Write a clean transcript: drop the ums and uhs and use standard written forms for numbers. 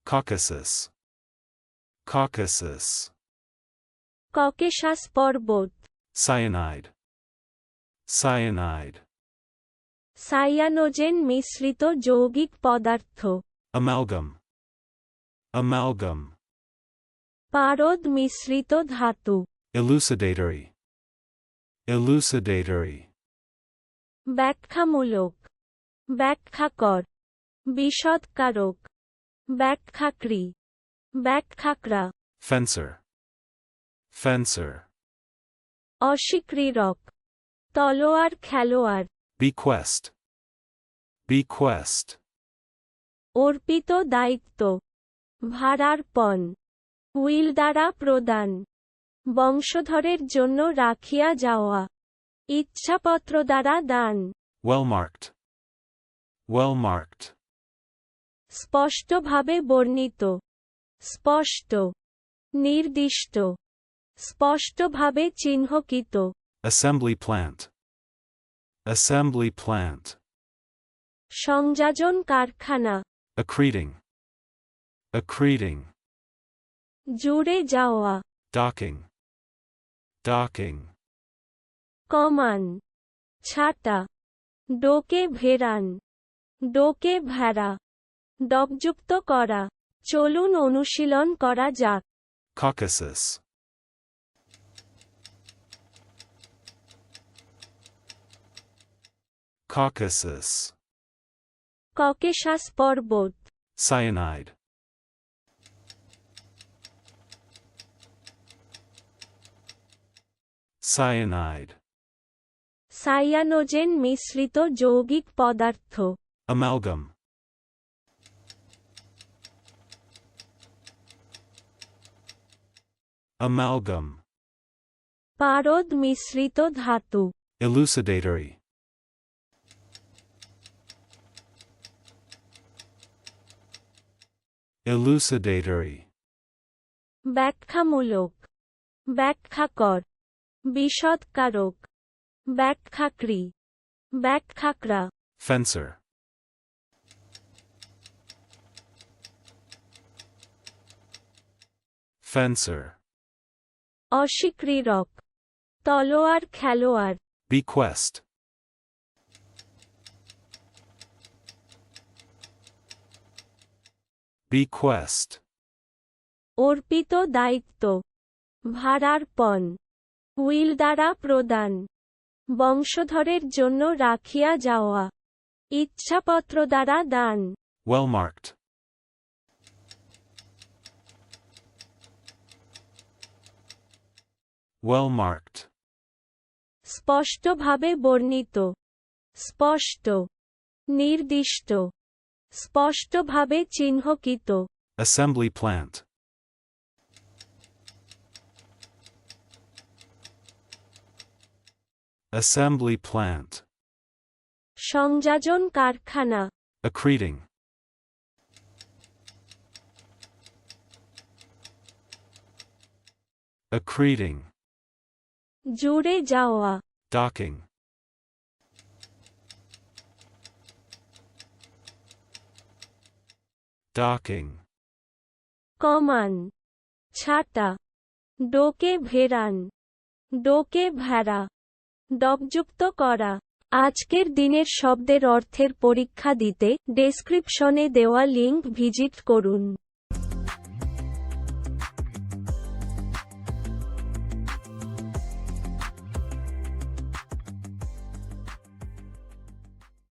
Caucasus. Caucasus. Caucasus পর্বত। Cyanide. Cyanide. Cyanogen মিশ্রিত যৌগিক পদার্থ। Amalgam. Amalgam. পারদ মিশ্রিত ধাতু। Elucidatory. Elucidatory. ব্যাখ্যামূলক, ব্যাখ্যাকর, বিশদকারক, ব্যাখ্যাকৃ, ব্যাখ্যাকরা। Fencer. Fencer. অস্বীকৃরক, তলোয়ার খেলোয়াড়। Bequest. Bequest. অর্পিত দায়িত্ব, ভারার্পণ, উইল দ্বারা প্রদান, বংশধরের জন্য রাখিয়া যাওয়া, ইচ্ছাপত্র দ্বারা দান। Well marked. Well marked. স্পষ্টভাবে বর্ণিত, স্পষ্ট, নির্দিষ্ট, স্পষ্টভাবে চিহ্নিত। Assembly plant. Assembly plant. সংযোজন কারখানা। Accreting. Accreting. জুড়ে যাওয়া। Docking. Docking. কমান, ছাতা, ডোকে ভেড়ান, ডোকে ভেড়া, ডকযুক্ত করা। চলুন অনুশীলন করা যাক। Caucasus. Caucasus. ককেশাস পর্বত। Cyanide. Cyanide. সায়ানোজেন মিশ্রিত যৌগিক পদার্থ। Amalgam. Amalgam. পারদ মিশ্রিত ধাতু। Elucidatory. Elucidatory. ব্যাখ্যামূলক, ব্যাখ্যাকর, বিশদকারক, ব্যাখ্যাকৃ, ব্যাখ্যাকরা। Fencer. Fencer. অস্বীকৃরক, তলোয়ার খেলোয়াড়। Bequest. Bequest. অর্পিত দায়িত্ব, ভারার্পণ, উইল দ্বারা প্রদান, বংশধরের জন্য রাখিয়া যাওয়া, ইচ্ছাপত্র দ্বারা দান। Well marked. Well marked. স্পষ্টভাবে বর্ণিত, স্পষ্ট, নির্দিষ্ট, স্পষ্টভাবে চিহ্নিত। Assembly plant. Assembly plant. সংযোজন কারখানা। Accreting. Accreting. জুড়ে যাওয়া। Docking. Docking. কমান, ছাতা, ডোকে ভেড়ান, ডোকে ভেড়া, ডকযুক্ত করা। আজকের দিনের শব্দের অর্থের পরীক্ষা দিতে ডেসক্রিপশনে দেওয়া লিংক ভিজিট করুন।